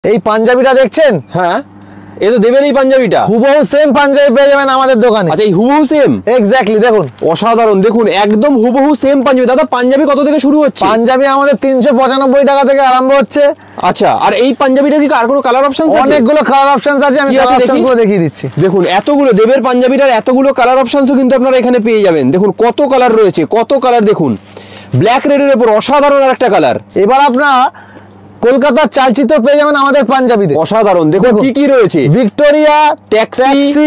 এই পাঞ্জাবিটা দেখছেন? হ্যাঁ, এ তো দেবেন এই পাঞ্জাবিটা হুবহু সেম পাঞ্জাবি পেয়ে যাবেন আমাদের দোকানে। আচ্ছা, এই হুবহু সেম এক্স্যাক্টলি দেখুন, অসাধারণ। দেখুন একদম হুবহু সেম পাঞ্জাবি। দাদা পাঞ্জাবি কত থেকে শুরু হচ্ছে? পাঞ্জাবি আমাদের 395 টাকা থেকে আরম্ভ হচ্ছে। আচ্ছা, আর এই পাঞ্জাবিটার কি আর কোনো কালার অপশন আছে? অনেকগুলো কালার অপশনস আছে, আমি কালার অপশনগুলো দেখিয়ে দিচ্ছি। দেখুন এতগুলো দেবের পাঞ্জাবিটার এতগুলো কালার অপশনসও কিন্তু আপনারা এখানে পেয়ে যাবেন। দেখুন কত কালার রয়েছে, কত কালার। দেখুন ব্ল্যাক রেডের উপর অসাধারণ আর একটা কালার। এবার আপনারা কলকাতার চালচিত্র পেয়ে যাবেন আমাদের পাঞ্জাবিতে। অসাধারণ। দেখুন কি কি রয়েছে, ভিক্টোরিয়া, ট্যাক্সি,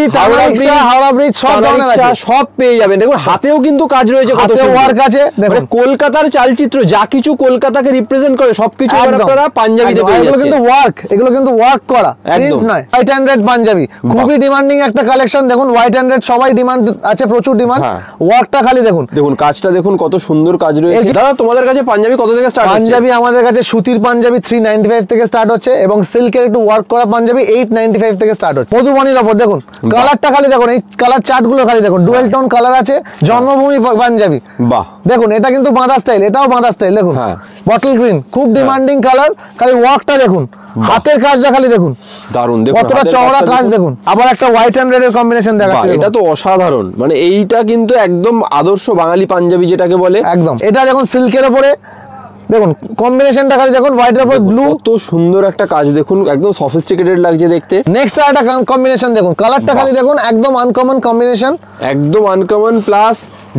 হাওড়া ব্রিজ সব ধরনের আছে, সব পেয়ে যাবেন। দেখুন হাতেও কিন্তু কাজ রয়েছে, কত ওয়ার্ক আছে। মানে কলকাতার চালচিত্র যা কিছু কলকাতাকে রিপ্রেজেন্ট করে সবকিছু আপনারা পাঞ্জাবিতে পেয়ে যাচ্ছেন। কিন্তু ওয়ার্ক, এগুলো কিন্তু ওয়ার্ক করা, একদম নয়। হোয়াইট এন্ড রেড পাঞ্জাবি খুবই ডিমান্ডিং একটা কালেকশন। দেখুন হোয়াইট এন্ড রেড সবাই ডিমান্ড আছে, প্রচুর ডিমান্ড। ওয়ার্কটা খালি দেখুন, দেখুন কাজটা দেখুন কত সুন্দর কাজ রয়েছে। দাদা তোমাদের কাছে পাঞ্জাবি কত থেকে স্টার্ট হচ্ছে? পাঞ্জাবি আমাদের কাছে সুতির পাঞ্জাবি 395 থেকে স্টার্ট হচ্ছে এবং সিল্কের একটু ওয়ার্ক করা পাঞ্জাবি 895 থেকে স্টার্ট হচ্ছে। মধুবনীর ওপর দেখুন কালারটা খালি দেখুন, এই কালার চার্ট গুলো খালি দেখুন, ডুয়েল টোন কালার আছে। জন্মভূমি পাঞ্জাবি, বাহ দেখুন, এটা কিন্তু বাঁধা স্টাইল, এটাও বাঁধা স্টাইল। দেখুন বটল গ্রিন, খুব ডিমান্ডিং কালার। খালি ওয়ার্কটা দেখুন, হাতের কাজটা খালি দেখুন, দারুন। দেখুন কতটা চওড়া কাজ দেখুন। আবার একটা হোয়াইট এন্ড রেড এর কম্বিনেশন দেখাচ্ছি, এটা তো অসাধারণ। মানে এইটা কিন্তু একদম আদর্শ বাঙালি পাঞ্জাবি যেটাকে বলে, একদম। এটা দেখুন সিল্কের উপরে, দেখুন কম্বিনেশনটা খালি দেখুন, হোয়াইটের উপর ব্লু, কত সুন্দর একটা কাজ। দেখুন একদম সফিস্টিকেটেড লাগছে দেখতে। নেক্সট একটা কম্বিনেশন দেখুন, কালারটা খালি দেখুন, একদম আনকমন কম্বিনেশন, একদম আনকমন। প্লাস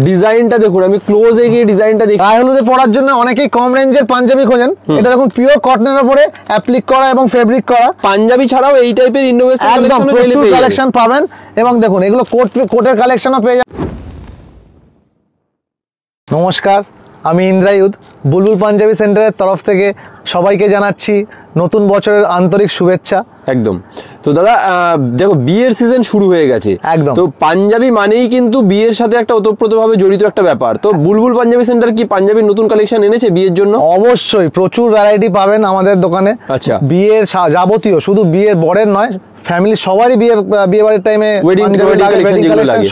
ডিজাইনটা দেখুন, আমি ক্লোজ এ গিয়ে ডিজাইনটা দেখি। গায়ে হলুদে পরার জন্য অনেকেই কম রেঞ্জের পাঞ্জাবি খোঁজেন। এটা দেখুন পিওর কটনের উপরে অ্যাপ্লিক করা এবং ফেব্রিক করা পাঞ্জাবি ছাড়াও এই টাইপের ইনোভেশন একদম প্রচুর কালেকশন পাবেন। এবং দেখুন এগুলো কোটের কালেকশনও পেয়ে যাবেন। নমস্কার, আমি ইন্দ্রায়ুধ। বুলবুল পাঞ্জাবি সেন্টারের তরফ থেকে সবাইকে জানাচ্ছি নতুন বছরের আন্তরিক শুভেচ্ছা। একদম। তো দাদা দেখো বিয়ের সিজন শুরু হয়ে গেছে, একদম। তো পাঞ্জাবি মানেই কিন্তু বিয়ের সাথে একটা ওতপ্রোতভাবে জড়িত একটা ব্যাপার। তো বুলবুল পাঞ্জাবি সেন্টার কি পাঞ্জাবির নতুন কালেকশন এনেছে বিয়ের জন্য? অবশ্যই প্রচুর ভ্যারাইটি পাবেন আমাদের দোকানে। আচ্ছা, বিয়ের যাবতীয়, শুধু বিয়ের বরের নয়, ফ্যামিলি সবারই বিয়ে বাড়ির টাইমে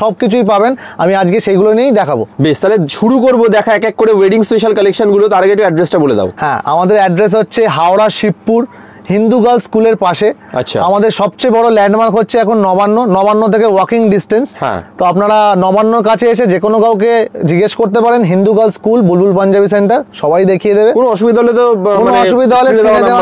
সবকিছুই পাবেন। আমি আজকে সেইগুলো নিয়েই দেখাবো। বেশ, তাহলে শুরু করবো দেখা এক এক করে ওয়েডিং স্পেশাল কালেকশন গুলো। তার আগে একটু অ্যাড্রেসটা বলে দাও। হ্যাঁ, আমাদের অ্যাড্রেস হচ্ছে হাওড়া শিবপুর হিন্দু গার্লস স্কুলের পাশে। আচ্ছা, আমাদের সবচেয়ে বড় ল্যান্ডমার্ক হচ্ছে এখন নবান্ন থেকে ওয়াকিং ডিস্টেন্স। তো আপনারা নবান্নর কাছে এসে যে কোনো কাউকে জিজ্ঞেস করতে পারেন, হিন্দু গার্লস স্কুল বুলবুল পাঞ্জাবি সেন্টার, সবাই দেখিয়ে দেবে। কোনো অসুবিধা হলে তো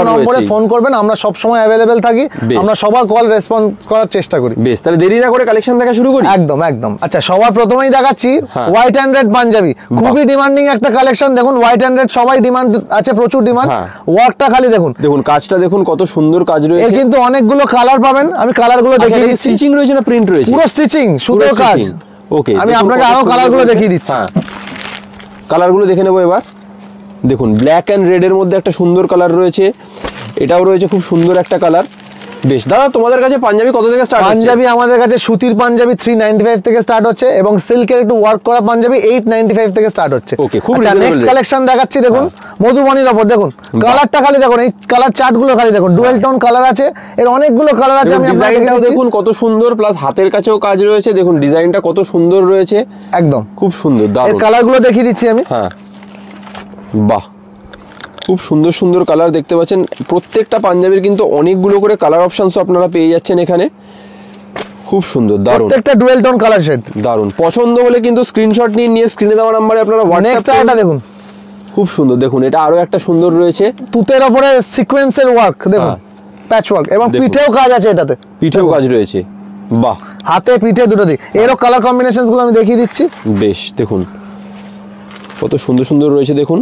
নম্বরে ফোন করবেন, আমরা সব সময় অ্যাভেলেবেল থাকি। আমরা সবার কল রেসপন্স করার চেষ্টা করি। বেশ, তাহলে দেরি না করে কালেকশন দেখা শুরু করি। একদম একদম। আচ্ছা, সবার প্রথমেই দেখাচ্ছি হোয়াইট এন্ড রেড পাঞ্জাবি। খুবই ডিমান্ডিং একটা কালেকশন। দেখুন হোয়াইট এন্ড রেড সবাই ডিমান্ড আছে, প্রচুর ডিমান্ড। ওয়ার্কটা খালি দেখুন, দেখুন কাজটা দেখুন, কত সুন্দর কাজ রয়েছে। এর কিন্তু অনেকগুলো কালার পাবেন, আমি কালারগুলো দেখিয়ে দিচ্ছি। স্টিচিং রয়েছে না প্রিন্ট রয়েছে? পুরো স্টিচিং, সুতোর কাজ। ওকে, আমি আপনাকে আরো কালারগুলো দেখিয়ে দিচ্ছি। হ্যাঁ, কালারগুলো দেখে নেবো এবার। দেখুন ব্ল্যাক এন্ড রেড এর মধ্যে একটা সুন্দর কালার রয়েছে, এটাও রয়েছে খুব সুন্দর একটা কালার। বেশ, দাদা তোমাদের কাছে পাঞ্জাবি কত থেকে স্টার্ট হচ্ছে? পাঞ্জাবি আমাদের কাছে সুতির পাঞ্জাবি 395 থেকে স্টার্ট হচ্ছে এবং সিল্কের একটু ওয়ার্ক করা পাঞ্জাবি 895 থেকে স্টার্ট হচ্ছে। ওকে, খুব নেক্সট কালেকশন দেখাচ্ছি। দেখুন মধুবনীর উপর দেখুন, কালারটা খালি দেখুন, এই কালার চার্ট গুলো খালি দেখুন, ডুয়েল টোন কালার আছে, এর অনেকগুলো কালার আছে। আমি ডিজাইনটাও দেখুন কত সুন্দর, প্লাস হাতের কাছেও কাজ রয়েছে। দেখুন ডিজাইনটা কত সুন্দর রয়েছে, একদম খুব সুন্দর। এর কালারগুলো দেখিয়ে দিচ্ছি আমি। হ্যাঁ, বাহ, খুব সুন্দর সুন্দর কালার দেখতে পাচ্ছেন। প্রত্যেকটা পাঞ্জাবির কিন্তু অনেকগুলো করে কালার অপশনস আপনারা পেয়ে যাচ্ছেন এখানে। খুব সুন্দর, দারুণ, প্রত্যেকটা ডুয়েল টোন কালার শেড। দারুণ। পছন্দ হলে কিন্তু স্ক্রিনশট নিয়ে স্ক্রিনে দেওয়া নম্বরে আপনারা হোয়াটসঅ্যাপ দেখুন, খুব সুন্দর। দেখুন এটা আরো একটা সুন্দর রয়েছে, তুতের উপরে সিকোয়েন্সের ওয়ার্ক দেখুন, প্যাচ ওয়ার্ক, এবং পিঠেও কাজ আছে, এটাতে পিঠেও কাজ রয়েছে। বাহ, হাতে পিঠে দুটো দিক। এরও কালার কম্বিনেশনস গুলো আমি দেখিয়ে দিচ্ছি। বেশ, দেখুন কত সুন্দর সুন্দর রয়েছে, দেখুন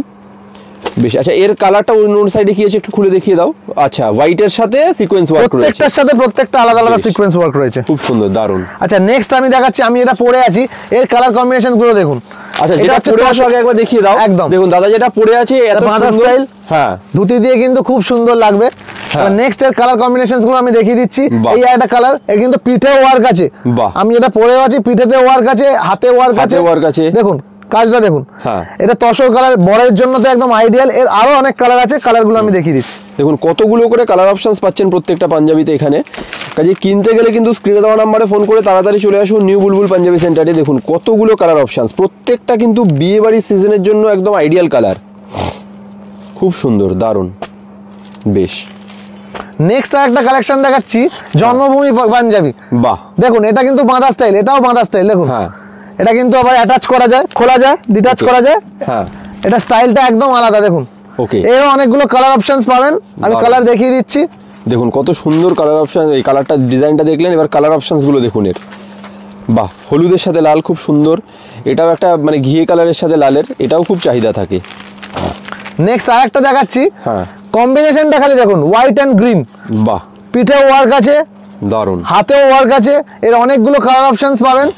বেশ। আচ্ছা, এর কালারটা অন্য সাইডে কি আছে একটু খুলে দেখিয়ে দাও। আচ্ছা, হোয়াইটের সাথে সিকোয়েন্স ওয়ার্ক রয়েছে, প্রত্যেকটার সাথে প্রত্যেকটা আলাদা আলাদা সিকোয়েন্স ওয়ার্ক রয়েছে, খুব সুন্দর, দারুণ। আচ্ছা, নেক্সট আমি দেখাচ্ছি, আমি এটা পরে আছি, এর কালার কম্বিনেশন গুলো দেখুন। আচ্ছা, যেটা পরে আছে আগে একবার দেখিয়ে দাও। একদম, দেখুন দাদা যেটা পরে আছে এত সুন্দর স্টাইল। হ্যাঁ, ধুতি দিয়ে কিন্তু খুব সুন্দর লাগবে। নেক্সট এর কালার কম্বিনেশনস গুলো আমি দেখিয়ে দিচ্ছি। এই একটা কালার, এর কিন্তু পিঠে ওয়ার্ক আছে। আমি যেটা পরে আছি পিঠেতে ওয়ার্ক আছে, হাতে ওয়ার্ক আছে। দেখুন কাজটা দেখুন। হ্যাঁ, এটা তসর কালার, বরের জন্য তো একদম আইডিয়াল। এর আরো অনেক কালার আছে, কালারগুলো আমি দেখিয়ে দিচ্ছি। দেখুন কতগুলো করে কালার অপশনস পাচ্ছেন প্রত্যেকটা পাঞ্জাবিতে এখানে। কাজে কিনতে গেলে কিন্তু স্ক্রিনে দেওয়া নাম্বারে ফোন করে তাড়াতাড়ি চলে আসুন নিউ বুলবুল পাঞ্জাবি সেন্টারে। দেখুন কতগুলো কালার অপশনস, প্রত্যেকটা কিন্তু বিয়ে বাড়ির সিজনের জন্য একদম আইডিয়াল কালার। খুব সুন্দর, দারুণ। বেশ, নেক্সট আরেকটা কালেকশন দেখাচ্ছি, জন্মভূমি পাঞ্জাবি। বাহ, দেখুন এটা কিন্তু বাঁধা স্টাইল, এটাও বাঁধা স্টাইল। দেখুন হ্যাঁ, এটা কিন্তু আবার অ্যাটাচ করা যায়, খোলা যায়, ডিটাচ করা যায়। হ্যাঁ, এটা স্টাইলটা একদম আলাদা। দেখুন ওকে, এরও অনেকগুলো কালার অপশনস পাবেন, আমি কালার দেখিয়ে দিচ্ছি। দেখুন কত সুন্দর কালার অপশন, এই কালারটা ডিজাইনটা দেখলেন, এবার কালার অপশনস গুলো দেখুন এর। বাহ, হলুদের সাথে লাল খুব সুন্দর, এটাও একটা মানে ঘিয়ে কালারের সাথে লালের, এটাও খুব চাহিদা থাকে। নেক্সট আরেকটা দেখাচ্ছি, হ্যাঁ, কম্বিনেশনটা খালি দেখুন, হোয়াইট অ্যান্ড গ্রিন। বাহ, পিঠেও ওয়ার্ক আছে, দারুণ, হাতেও ওয়ার্ক আছে, এর অনেকগুলো কালার অপশনস পাবেন।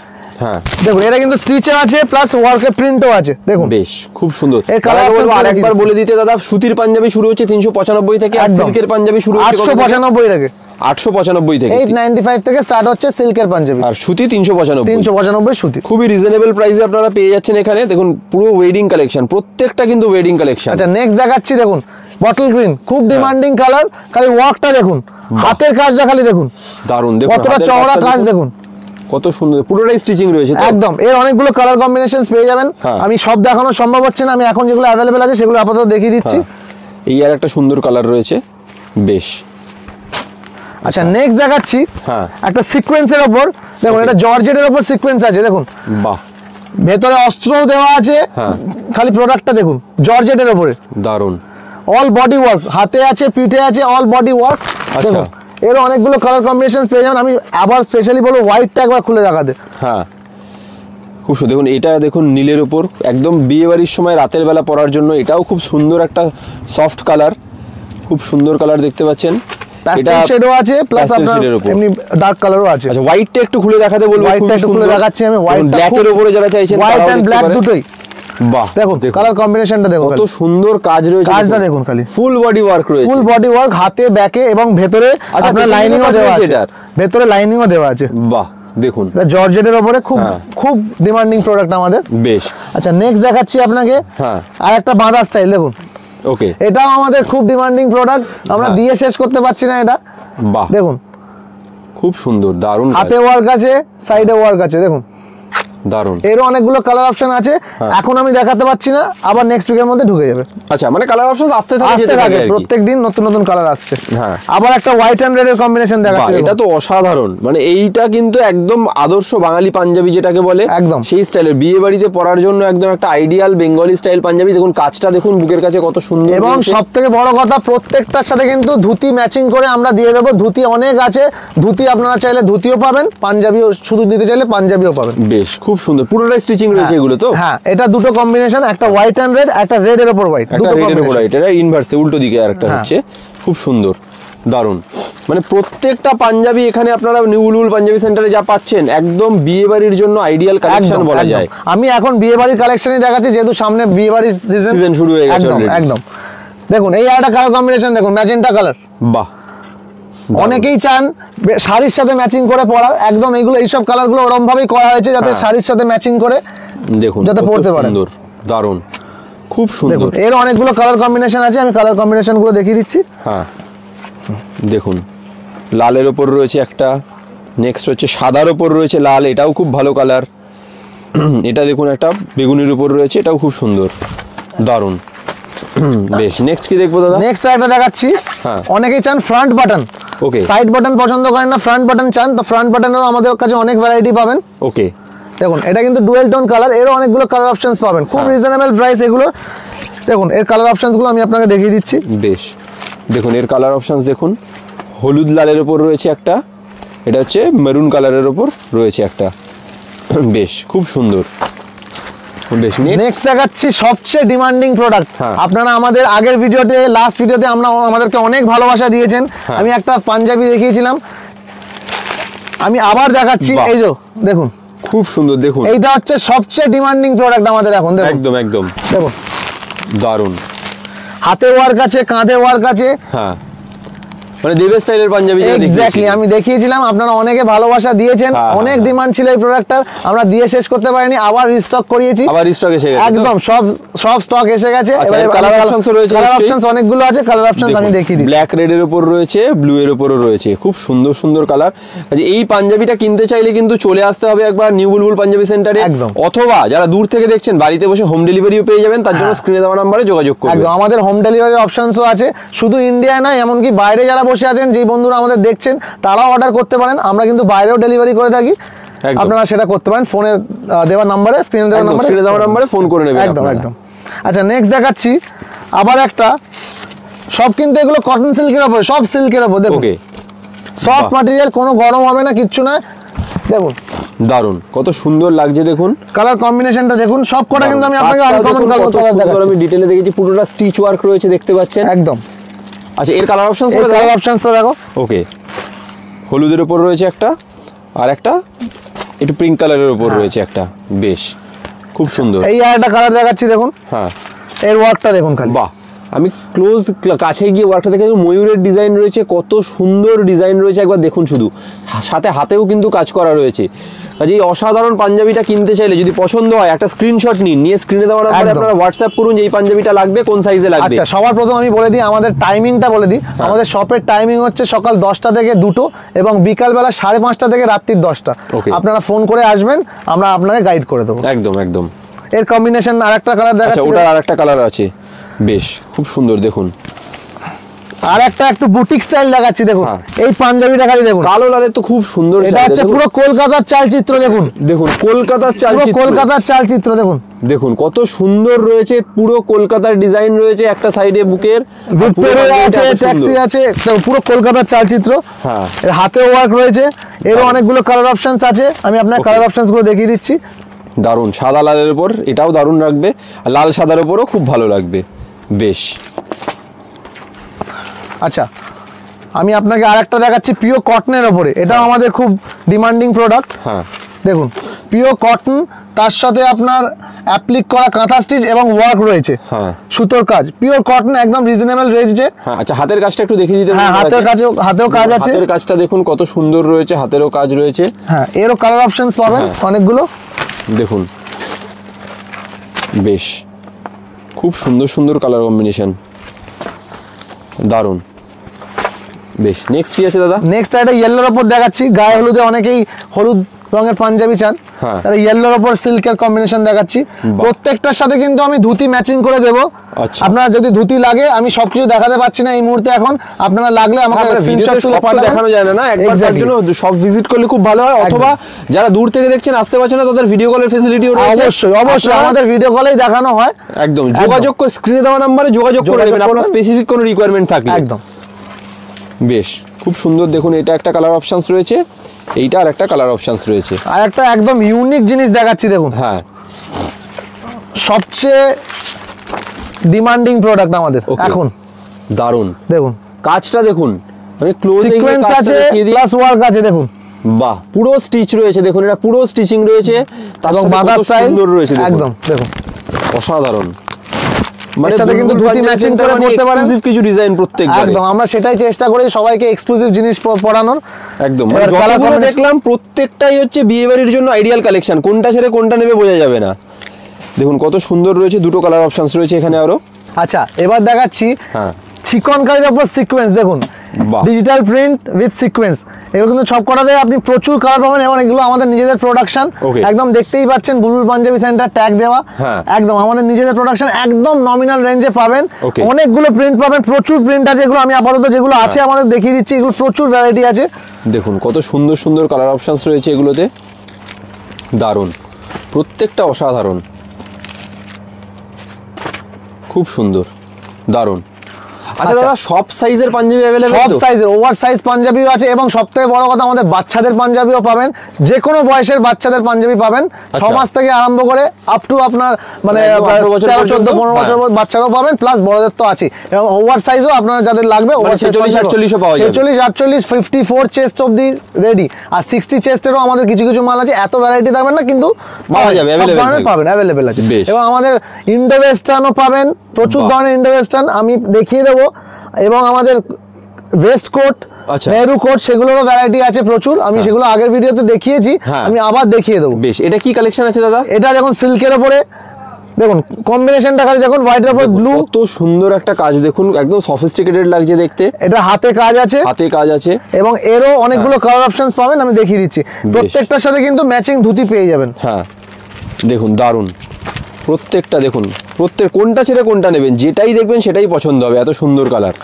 হ্যাঁ, দেখুন এটা কিন্তু স্টিচে আছে প্লাস ওয়ার্কের প্রিন্টও আছে। দেখুন বেশ খুব সুন্দর। এর colour options গুলো আরেকবার দেখিয়ে বলে দিতে দাদা, সুতির পাঞ্জাবি শুরু হচ্ছে 395 থেকে, আর একদম। সিল্কের পাঞ্জাবি শুরু হচ্ছে 895 টাকা, 895 থেকে, 895 থেকে স্টার্ট হচ্ছে সিল্কের পাঞ্জাবি, আর সুতি 395। 395 সুতি। খুবই রিজনেবল প্রাইসে আপনারা পেয়ে যাচ্ছেন এখানে। দেখুন পুরো ওয়েডিং কালেকশন, প্রত্যেকটা কিন্তু ওয়েডিং কালেকশন। আচ্ছা নেক্সট দেখাচ্ছি, দেখুন বটল গ্রিন, খুব ডিমান্ডিং কালার। খালি ওয়ার্কটা দেখুন, হাতের কাজটা খালি দেখুন, দারুণ, দেখুন কতটা হাতের চওড়া কাজটা কাজ দেখুন, কত সুন্দর, পুরোটাই স্টিচিং রয়েছে তো? একদম। এর অনেকগুলো কালার কম্বিনেশনস পেয়ে যাবেন। হ্যাঁ। আমি সব দেখানো সম্ভব হচ্ছে না, আমি এখন যেগুলো অ্যাভেলেবেল আছে সেগুলো আপাতত দেখিয়ে দিচ্ছি। এই আর একটা সুন্দর কালার রয়েছে, বেশ। আচ্ছা নেক্সট দেখাচ্ছি, হ্যাঁ, একটা সিকোয়েন্সের ওপর। দেখুন এটা জর্জেটের ওপর সিকোয়েন্স আছে। দেখুন বাহ, ভেতরে অস্ত্রও দেওয়া আছে। হ্যাঁ। খালি প্রোডাক্টটা দেখুন, জর্জেটের ওপরে দারুণ, অল বডি ওয়ার্ক, হাতে আছে, পিঠে আছে, অল বডি ওয়ার্ক। আচ্ছা। এর অনেকগুলো কালার কম্বিনেশন পেয়ে যাবেন। আমি আবার স্পেশালি বলবো হোয়াইটটা একবার খুলে দেখাতে। হ্যাঁ, খুব সুন্দর। দেখুন এটা দেখুন নীলের উপর, একদম বিয়ে বাড়ির সময় রাতের বেলা পরার জন্য এটাও খুব সুন্দর একটা সফট কালার, খুব সুন্দর কালার দেখতে পাচ্ছেন। প্যাস্টেল শেডও আছে প্লাস pastel আপনার shade এর উপর। এমনি ডার্ক কালারও আছে। আচ্ছা, হোয়াইটটা একটু খুলে দেখাতে বলবো। হোয়াইটটা একটু খুলে দেখাচ্ছি আমি। হোয়াইটটা ব্ল্যাকের উপরে যারা চাইছেন হোয়াইট তারাও এন্ড দেখতে ব্ল্যাক পারেন। দুটোই। বাহ, দেখুন কালার কম্বিনেশনটা দেখুন, কত সুন্দর কাজ রয়েছে, কাজটা দেখুন খালি। ফুল বডি ওয়ার্ক রয়েছে, ফুল বডি ওয়ার্ক, হাতে, ব্যাকে এবং ভেতরে আপনার পেছনে লাইনিংও কাজ দেওয়া রয়েছে আছে। এটার। ভেতরে লাইনিংও দেওয়া আছে। বাহ, দেখুন জর্জেটের উপরে খুব হ্যাঁ। খুব ডিমান্ডিং প্রোডাক্ট আমাদের। বেশ। আচ্ছা নেক্সট দেখাচ্ছি আপনাকে, হ্যাঁ, আর একটা বাঁধা স্টাইল। দেখুন ওকে, এটাও আমাদের খুব ডিমান্ডিং প্রোডাক্ট, আমরা হ্যাঁ। দিয়ে শেষ করতে পারছি না এটা। বাহ, দেখুন খুব সুন্দর, দারুণ কাজ, হাতে ওয়ার্ক আছে, সাইডে ওয়ার্ক আছে। দেখুন দারুণ। এরও অনেকগুলো কালার অপশন আছে, এখন আমি দেখাতে পারছি না, আবার নেক্সট উইকের মধ্যে ঢুকে যাবে। আচ্ছা, মানে কালার অপশন আসতে থাকে, আসতে যেতে থাকে, থাকে আর কি। প্রত্যেকদিন নতুন নতুন কালার আসছে। হ্যাঁ। আবার একটা হোয়াইট এন্ড রেড এর কম্বিনেশন বাহ, দেখাচ্ছি। এটা তো অসাধারণ। মানে এইটা কিন্তু একদম আদর্শ বাঙালি পাঞ্জাবি যেটাকে বলে, একদম। সেই স্টাইলের বিয়ে বাড়িতে পরার জন্য একদম একটা আইডিয়াল বেঙ্গলি স্টাইল পাঞ্জাবি। দেখুন কাজটা দেখুন, বুকের কাছে কত সুন্দর, এবং রয়েছে। সব থেকে বড় কথা, প্রত্যেকটার সাথে কিন্তু ধুতি ম্যাচিং করে আমরা দিয়ে দেবো। ধুতি অনেক আছে, ধুতি আপনারা চাইলে ধুতিও পাবেন, পাঞ্জাবিও শুধু নিতে চাইলে পাঞ্জাবিও পাবেন। বেশ, খুব সুন্দর, পুরোটাই স্টিচিং রয়েছে এগুলো তো? হ্যাঁ, এটা দুটো কম্বিনেশন, একটা হোয়াইট এন্ড রেড, একটা রেড এর উপর হোয়াইট, একটা দুটো রেডের উপর combination। এটা ইনভার্সে উল্টো দিকে আর একটা হ্যাঁ। হচ্ছে, খুব সুন্দর, দারুণ। মানে প্রত্যেকটা পাঞ্জাবি এখানে আপনারা নিউ বুলবুল পাঞ্জাবি সেন্টারে যা পাচ্ছেন, একদম বিয়ে বাড়ির জন্য আইডিয়াল কালেকশন একদম, বলা একদম। যায়। আমি এখন বিয়ে বাড়ির কালেকশনই দেখাচ্ছি, যেহেতু সামনে বিয়ে বাড়ির Season শুরু হয়ে গেছে একদম already। একদম। দেখুন এই একটা কালার কম্বিনেশন দেখুন, ম্যাজেন্টা কালার। বাহ, অনেকেই চান শাড়ির সাথে ম্যাচিং করে পরার, একদম এইগুলো এইসব কালারগুলো ওরকম ভাবেই করা হয়েছে যাতে হ্যাঁ। শাড়ির সাথে ম্যাচিং করে দেখুন যাতে কত পরতে পারেন। সুন্দর, দারুণ, খুব সুন্দর। দেখুন এর অনেকগুলো কালার কম্বিনেশন আছে, আমি কালার কম্বিনেশন গুলো দেখিয়ে দিচ্ছি। হ্যাঁ, দেখুন লালের ওপর রয়েছে একটা, নেক্সট হচ্ছে সাদার ওপর রয়েছে লাল, এটাও খুব ভালো কালার। এটা দেখুন একটা বেগুনির উপর রয়েছে, এটাও খুব সুন্দর, দারুণ। বেশ, নেক্সট কি দেখবো দাদা? নেক্সট একটা দেখাচ্ছি, হ্যাঁ। অনেকেই চান ফ্রন্ট বাটন, ওকে, সাইড বাটন পছন্দ করেন না, ফ্রন্ট বাটন চান, তো ফ্রন্ট বাটনেরও আমাদের কাছে অনেক ভ্যারাইটি পাবেন। ওকে, দেখুন এটা কিন্তু ডুয়েল টোন কালার, এরও অনেকগুলো কালার অপশনস পাবেন, খুব হ্যাঁ। রিজনেবল প্রাইস এগুলো। দেখুন এর কালার অপশনস গুলো আমি আপনাকে দেখিয়ে দিচ্ছি। বেশ, দেখুন এর কালার অপশনস দেখুন, হলুদ লালের ওপর রয়েছে একটা, এটা হচ্ছে মেরুন কালারের ওপর রয়েছে একটা, বেশ খুব সুন্দর। বেশ, নেক্সট দেখাচ্ছি সবচেয়ে ডিমান্ডিং প্রোডাক্ট। হ্যাঁ। আপনারা আমাদের আগের ভিডিওতে, লাস্ট ভিডিওতে আমরা আমাদেরকে অনেক ভালোবাসা দিয়েছেন। হ্যাঁ। আমি একটা পাঞ্জাবি দেখিয়েছিলাম, আমি আবার দেখাচ্ছি। বাহ। এই যে দেখুন, খুব সুন্দর, দেখুন এইটা হচ্ছে সবচেয়ে ডিমান্ডিং প্রোডাক্ট আমাদের এখন। দেখুন একদম একদম দেখুন, দারুণ। হাতে ওয়ার্ক আছে, কাঁধে ওয়ার্ক আছে। হ্যাঁ, মানে দেবের স্টাইলের পাঞ্জাবি যেটা এক্স্যাক্টলি দেখিয়েছি। আমি দেখিয়েছিলাম, আপনারা অনেকে ভালোবাসা দিয়েছেন, হ্যাঁ, অনেক হ্যাঁ। ডিমান্ড ছিল এই প্রোডাক্টটার, আমরা দিয়ে শেষ করতে পারিনি, আবার রিস্টক করিয়েছি। আবার স্টক এসে গেছে তো? একদম সব সব স্টক এসে গেছে। আচ্ছা, এর colour options ও রয়েছে কালার নিশ্চয়ই? অপশনস অনেকগুলো আছে, কালার অপশনস আমি দেখিয়ে দিই। ব্ল্যাক রেড এর উপর রয়েছে, ব্লু এর উপরও রয়েছে, খুব সুন্দর সুন্দর কালার। আচ্ছা, এই পাঞ্জাবিটা কিনতে চাইলে কিন্তু চলে আসতে হবে একবার নিউ বুলবুল পাঞ্জাবি সেন্টারে, একদম। অথবা যারা দূর থেকে দেখছেন বাড়িতে বসে হোম ডেলিভারিও পেয়ে যাবেন, তার জন্য হ্যাঁ। স্ক্রিনে দেওয়া নম্বরে যোগাযোগ করবেন। একদম, আমাদের হোম ডেলিভারি অপশনসও আছে, শুধু ইন্ডিয়া নয়, এমনকি বাইরে যারা বসে আছেন, যে বন্ধুরা আমাদের দেখছেন তারাও অর্ডার করতে পারেন, আমরা কিন্তু বাইরেও ডেলিভারি করে থাকি, আপনারা সেটা করতে পারেন ফোনে দেওয়া নাম্বারে, স্ক্রিনে দেওয়া নাম্বারে ফোন করে নেবেন। একদম একদম। আচ্ছা নেক্সট দেখাচ্ছি আবার একটা, সব কিন্তু এগুলো কটন সিল্কের উপরে, সব সিল্কের উপর, দেখুন সফট ম্যাটেরিয়াল, কোনো গরম হবে না, কিচ্ছু না, দেখুন দারুন কত সুন্দর লাগছে, দেখুন কালার কম্বিনেশনটা দেখুন, সব কটা কিন্তু আমি আপনাকে আনকমন কালার দেখাচ্ছি, আমি ডিটেইলে দেখেছি, পুরোটা স্টিচ ওয়ার্ক রয়েছে দেখতে পাচ্ছেন একদম। আচ্ছা এর কালার অপশনস দেখো, ওকে হলুদের উপর রয়েছে একটা, আর একটা একটু পিঙ্ক কালারের উপর রয়েছে একটা, বেশ খুব সুন্দর। এই আর একটা কালার দেখাচ্ছি দেখুন, হ্যাঁ এর ওয়ার্কটা দেখুন খালি, বাহ আমি ক্লোজ কাছে গিয়ে ওয়ার্কটা দেখে, ময়ূরের ডিজাইন রয়েছে, কত সুন্দর ডিজাইন রয়েছে একবার দেখুন, শুধু সাথে হাতেও কিন্তু কাজ করা রয়েছে। কাজে এই অসাধারণ পাঞ্জাবিটা কিনতে চাইলে যদি পছন্দ হয় একটা স্ক্রিনশট নিন, নিয়ে স্ক্রিনে দেওয়ার পরে আপনারা হোয়াটসঅ্যাপ করুন যে এই পাঞ্জাবিটা লাগবে, কোন সাইজে লাগবে। আচ্ছা সবার প্রথম আমি বলে দিই আমাদের টাইমিংটা বলে দিই, আমাদের শপের টাইমিং হচ্ছে সকাল 10টা থেকে 2টো এবং বিকালবেলা 5:30 থেকে রাত্রি 10টা। আপনারা ফোন করে আসবেন, আমরা আপনাকে গাইড করে দেবো। একদম একদম। এর কম্বিনেশন আরেকটা কালার দেখাচ্ছি, ওটার আরেকটা কালার আছে, বেশ খুব সুন্দর, দেখুন আর একটা একটু বুটিক স্টাইল দেখাচ্ছি, দেখুন এই পাঞ্জাবিটা খালি দেখুন, কালো লালের তো খুব সুন্দর, এটা হচ্ছে পুরো কলকাতার চালচিত্র, দেখুন দেখুন কলকাতার চালচিত্র, কলকাতার চালচিত্র দেখুন, দেখুন কত সুন্দর রয়েছে, পুরো কলকাতার ডিজাইন রয়েছে, একটা সাইডে বুকের ট্যাক্সি আছে, পুরো কলকাতার চালচিত্র। হ্যাঁ এর হাতে ওয়ার্ক রয়েছে, এরও অনেকগুলো কালার অপশনস আছে, আমি আপনার কালার অপশনস গুলো দেখিয়ে দিচ্ছি। দারুন, সাদা লালের উপর এটাও দারুন লাগবে, আর লাল সাদার উপরও খুব ভালো লাগবে, বেশ। আচ্ছা আমি আপনাকে আরেকটা দেখাচ্ছি পিওর কটনের উপরে, এটাও আমাদের খুব ডিমান্ডিং প্রোডাক্ট। হ্যাঁ দেখুন পিওর কটন, তার সাথে আপনার অ্যাপ্লিক করা কাঁথা স্টিচ এবং ওয়ার্ক রয়েছে, হ্যাঁ সুতোর কাজ, পিওর কটন, একদম রিজনেবল রেঞ্জে। হ্যাঁ আচ্ছা হাতের কাজটা একটু দেখিয়ে দিতে। হ্যাঁ হাতেও কাজ আছে, হাতের কাজটা দেখুন কত সুন্দর রয়েছে, হাতেরও কাজ রয়েছে। হ্যাঁ এরও কালার অপশনস পাবেন অনেকগুলো, দেখুন বেশ খুব সুন্দর সুন্দর কালার কম্বিনেশন, দারুন বেশ। নেক্সট কি আছে দাদা? নেক্সট একটা ইয়েলোর উপর দেখাচ্ছি, গায়ে হলুদে অনেকেই হলুদ রঙের পাঞ্জাবি চান, তাহলে ইয়েলোর উপর সিল্কের কম্বিনেশন দেখাচ্ছি। প্রত্যেকটার সাথে কিন্তু আমি ধুতি ম্যাচিং করে দেবো, আপনারা যদি ধুতি লাগে, আমি সবকিছু দেখাতে পাচ্ছি না এই মুহূর্তে এখন, আপনারা লাগলে আমাকে স্ক্রিনশট তুলে পাঠাবেন, দেখানো যায় না, একবার তার জন্য সব ভিজিট করলে খুব ভালো হয়, অথবা যারা দূর থেকে দেখছেন আসতে পারছেন না তাদের ভিডিও কলের ফ্যাসিলিটিও রয়েছে। অবশ্যই অবশ্যই আমাদের ভিডিও কলেই দেখানো হয়, একদম যোগাযোগ করে স্ক্রিনে দেওয়া নম্বরে যোগাযোগ করে নেবেন আপনার স্পেসিফিক কোনো রিকোয়ারমেন্ট থাকলে। একদম বেশ খুব সুন্দর, দেখুন এটা একটা কালার অপশনস রয়েছে, এইটা আর একটা কালার অপশনস রয়েছে, আর একটা একদম ইউনিক জিনিস দেখাচ্ছি দেখুন, হ্যাঁ সবচেয়ে ডিমান্ডিং প্রোডাক্ট আমাদের এখন, দারুন দেখুন কাজটা দেখুন, আমি ক্লোজ সিকোয়েন্স আছে প্লাস ওয়ার্ক আছে, দেখুন বাহ পুরো স্টিচ রয়েছে, দেখুন এটা পুরো স্টিচিং রয়েছে, এবং বাঁধা স্টাইল সুন্দর রয়েছে, একদম দেখুন অসাধারণ, মানে সাথে কিন্তু ধুতি ম্যাচিং করে পড়তে পারেন, এক্সক্লুসিভ কিছু ডিজাইন প্রত্যেকবার, একদম আমরা সেটাই চেষ্টা করি সবাইকে এক্সক্লুসিভ জিনিস পরানোর। একদম যতগুলো দেখলাম প্রত্যেকটাই হচ্ছে বিয়ে বাড়ির জন্য আইডিয়াল কালেকশন, কোনটা ছেড়ে কোনটা নেবে বোঝা যাবে না। দেখুন কত সুন্দর রয়েছে, দুটো কালার অপশনস রয়েছে এখানে আরো। আচ্ছা এবার দেখাচ্ছি চিকন কাজের উপর সিকোয়েন্স, দেখুন ডিজিটাল প্রিন্ট উইথ সিকোয়েন্স, এগুলো কিন্তু সব কটাতে আপনি প্রচুর কালার পাবেন, এবং এগুলো আমাদের নিজেদের প্রোডাকশন, একদম দেখতেই পাচ্ছেন বুলবুল পাঞ্জাবি সেন্টার ট্যাগ দেওয়া, একদম আমাদের নিজেদের প্রোডাকশন, একদম নমিনাল রেঞ্জে পাবেন, অনেকগুলো প্রিন্ট পাবেন, প্রচুর প্রিন্ট আছে, এগুলো আমি আপাতত যেগুলো আছে আমাদের দেখিয়ে দিচ্ছি, এগুলো প্রচুর ভ্যারাইটি আছে। দেখুন কত সুন্দর সুন্দর কালার অপশনস রয়েছে এগুলোতে, দারুন প্রত্যেকটা অসাধারণ, খুব সুন্দর, দারুন। আচ্ছা দাদা সব সাইজের পাঞ্জাবি अवेलेबल? সব সাইজের, ওভার সাইজ পাঞ্জাবিও আছে, এবং সবথেকে বড় কথা আমাদের বাচ্চাদের পাঞ্জাবিও পাবেন, যে কোনো বয়সের বাচ্চাদের পাঞ্জাবি পাবেন, 6 মাস থেকে আরম্ভ করে আপ টু আপনার মানে 13-14-15 বছর বাচ্চারাও পাবেন, প্লাস বড়দের তো আছে, এবং ওভার সাইজও আপনারা যাদের লাগবে ওভার সাইজ 46-48 পাওয়া যাবে, 46-48 54 চেস্ট অবধি রেডি, আর 60 চেস্টেরও আমাদের কিছু কিছু মাল আছে, এত ভ্যারাইটি থাকবেন না কিন্তু পাওয়া যাবে, অ্যাভেলেবেল আছে, এবং আমাদের ইন্ডো ওয়েস্টার্নও পাবেন, প্রচুর ধরনের ইন্ডো ওয়েস্টার্ন আমি দেখিয়ে দেবো, এবং আমাদের ওয়েস্ট কোট, নেহরু কোট, সেগুলোরও ভ্যারাইটি আছে প্রচুর, আমি সেগুলো আগের ভিডিওতে দেখিয়েছি, আমি আবার দেখিয়ে দেবো। বেশ, এটা কি কালেকশন আছে দাদা? এটা দেখুন সিল্কের উপরে, দেখুন কম্বিনেশনটা খালি দেখুন, হোয়াইটের উপর ব্লু, কত সুন্দর একটা কাজ, দেখুন একদম সফিস্টিকেটেড লাগছে দেখতে, এটা হাতে কাজ আছে, এবং এরও অনেকগুলো কালার অপশনস পাবেন, আমি দেখিয়ে দিচ্ছি, প্রত্যেকটার সাথে কিন্তু ম্যাচিং ধুতি পেয়ে যাবেন। হ্যাঁ দেখুন দারুন প্রত্যেকটা, দেখুন কোনটা ছেড়ে কোনটা নেবেন, যেটাই দেখবেন সেটাই পছন্দ হবে, এত সুন্দর কালার।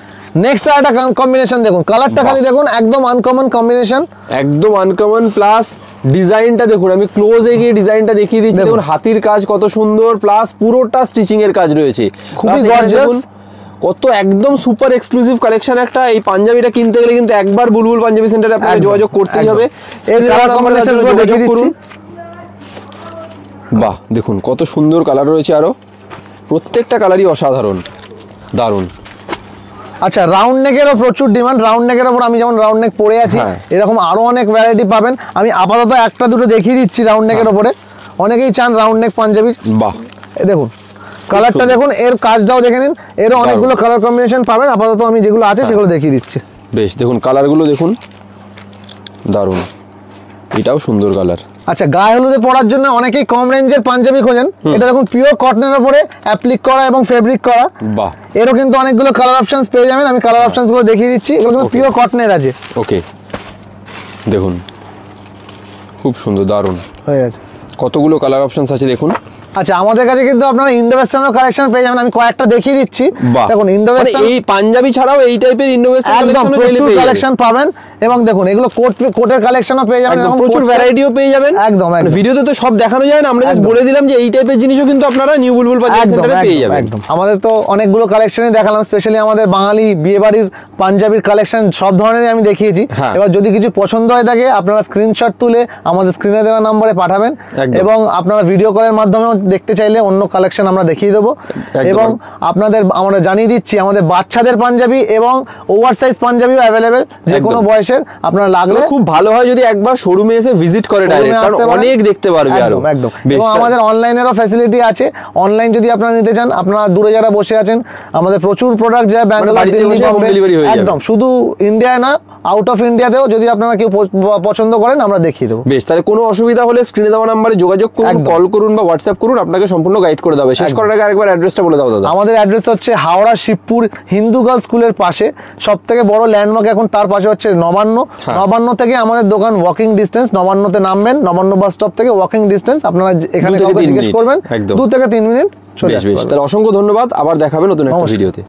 নেক্সট একটা কম্বিনেশন দেখুন, কালারটা খালি দেখুন, একদম আনকমন কম্বিনেশন, একদম আনকমন, প্লাস ডিজাইনটা দেখুন, আমি ক্লোজে গিয়ে ডিজাইনটা দেখিয়ে দিচ্ছি। দেখুন হাতির কাজ কত সুন্দর, প্লাস পুরোটা স্টিচিং এর কাজ রয়েছে, খুবই Plus এখানে গর্জিয়াস। দেখুন কত একদম সুপার এক্সক্লুসিভ কালেকশন একটা। এই পাঞ্জাবিটা কিনতে গেলে কিন্তু একবার বুলবুল পাঞ্জাবি সেন্টারে আপনাকে একদম, যোগাযোগ করতেই একদম। হবে। এর Screen এ কালার দেওয়া নাম্বারে কম্বিনেশন যোগাযোগ দেখিয়ে দিচ্ছি। করুন। বাহ, দেখুন কত সুন্দর কালার রয়েছে, আরো প্রত্যেকটা কালারই অসাধারণ, দারুণ। আচ্ছা, রাউন্ড নেকেরও প্রচুর ডিমান্ড। রাউন্ড নেকের ওপর আমি যেমন রাউন্ড নেক পরে আছি, হ্যাঁ। এরকম আরো অনেক ভ্যারাইটি পাবেন। আমি আপাতত একটা দুটো দেখিয়ে দিচ্ছি রাউন্ড নেকের ওপরে। অনেকেই চান রাউন্ড নেক পাঞ্জাবি। বাহ, এই দেখুন কালারটা দেখুন, এর কাজটাও দেখে নিন, এরও অনেকগুলো কালার কম্বিনেশন পাবেন। আপাতত আমি যেগুলো আছে সেগুলো দেখিয়ে দিচ্ছি। বেশ, দেখুন কালারগুলো দেখুন, দারুণ, এটাও সুন্দর কালার। আচ্ছা, গায়ে হলুদে পরার জন্য অনেকেই কম রেঞ্জের পাঞ্জাবি খোঁজেন। এটা দেখুন পিওর কটনের উপরে অ্যাপ্লিক করা এবং ফেব্রিক করা। বাহ, এরও কিন্তু অনেকগুলো কালার অপশনস পেয়ে যাবেন। আমি কালার অপশনস গুলো দেখিয়ে দিচ্ছি। এগুলো কিন্তু পিওর কটনের আছে। ওকে, দেখুন খুব সুন্দর, দারুণ, হয়ে গেছে। কতগুলো কালার অপশনস আছে দেখুন। আচ্ছা, আমাদের কাছে কিন্তু আপনারা ইন্ডো ওয়েস্টার্নও কালেকশন পেয়ে যাবেন। আমি কয়েকটা দেখিয়ে দিচ্ছি। বাহ, দেখুন ইন্ডো মানে ওয়েস্টার্ন এই পাঞ্জাবি ছাড়াও এই টাইপের ইন্ডো ওয়েস্টার্ন একদম প্রচুর কালেকশন পাবেন। এবং দেখুন এগুলো কোটের কালেকশনও পেয়ে যাবেন, একদম এরকম প্রচুর coat set- ভ্যারাইটিও পেয়ে যাবেন। একদম, মানে একদম। ভিডিওতে তো সব দেখানো যায় না, আমরা জাস্ট একদম। বলে দিলাম যে এই টাইপের জিনিসও কিন্তু আপনারা নিউ বুলবুল পাঞ্জাবি একদম, সেন্টারে পেয়ে একদম, যাবেন। একদম। আমাদের তো অনেকগুলো কালেকশনই দেখালাম, স্পেশালি আমাদের বাঙালি বিয়ে বাড়ির পাঞ্জাবির কালেকশন সব ধরনেরই আমি দেখিয়েছি। হ্যাঁ। এবার যদি কিছু পছন্দ হয় থাকে আপনারা স্ক্রিনশট তুলে আমাদের স্ক্রিনে দেওয়া নম্বরে পাঠাবেন। একদম। এবং আপনারা ভিডিও কলের মাধ্যমেও দেখতে চাইলে অন্য কালেকশন আমরা দেখিয়ে দেবো। একদম। এবং আপনাদের আমরা জানিয়ে দিচ্ছি আমাদের বাচ্চাদের পাঞ্জাবি এবং ওভার সাইজ পাঞ্জাবিও অ্যাভেলেবেল, যে কোনো একদম। বয়সের আপনারা লাগলে খুব ভালো হয় যদি একবার শোরুমে এসে ভিজিট করে ডাইরেক্ট, কারণ অনেক দেখতে পারবে আরো। একদম, একদম। বেশ, এবং আমাদের অনলাইনেরও ফ্যাসিলিটি আছে। অনলাইন যদি আপনারা নিতে চান, আপনারা দূরে যারা বসে আছেন, আমাদের প্রচুর প্রোডাক্ট যায় ব্যাঙ্গালোর, বাড়িতে দিল্লি, বসে home বম্বে, delivery হয়ে যাবে। একদম। শুধু ইন্ডিয়ায় না, আউট অফ ইন্ডিয়াতেও যদি আপনারা কেউ পছন্দ করেন আমরা দেখিয়ে দেবো। বেশ, তাহলে কোনো অসুবিধা হলে স্ক্রিনে দেওয়া নাম্বারে যোগাযোগ করুন, একদম। কল করুন বা হোয়াটসঅ্যাপ করুন, আপনাকে সম্পূর্ণ গাইড করে দেবে। শেষ করার আগে আরেকবার অ্যাড্রেসটা বলে দাও দাদা। আমাদের অ্যাড্রেস হচ্ছে হাওড়া শিবপুর হিন্দু গার্লস স্কুলের পাশে। সব থেকে বড় ল্যান্ডমার্ক এখন তার পাশে হচ্ছে নবান্ন। হ্যাঁ। নবান্ন থেকে আমাদের দোকান ওয়াকিং ডিস্টেন্স। নবান্নতে নামবেন, নবান্ন বাস স্টপ থেকে ওয়াকিং ডিস্টেন্স। আপনারা এখানে 2 থেকে কাউকে 3 জিজ্ঞেস মিনিট। করবেন, একদম। 2 থেকে 3 মিনিট চলে বেশ আসতে বেশ, পারবেন। তাহলে অসংখ্য ধন্যবাদ, আবার দেখাবে নতুন একটা নমস্কার। ভিডিওতে।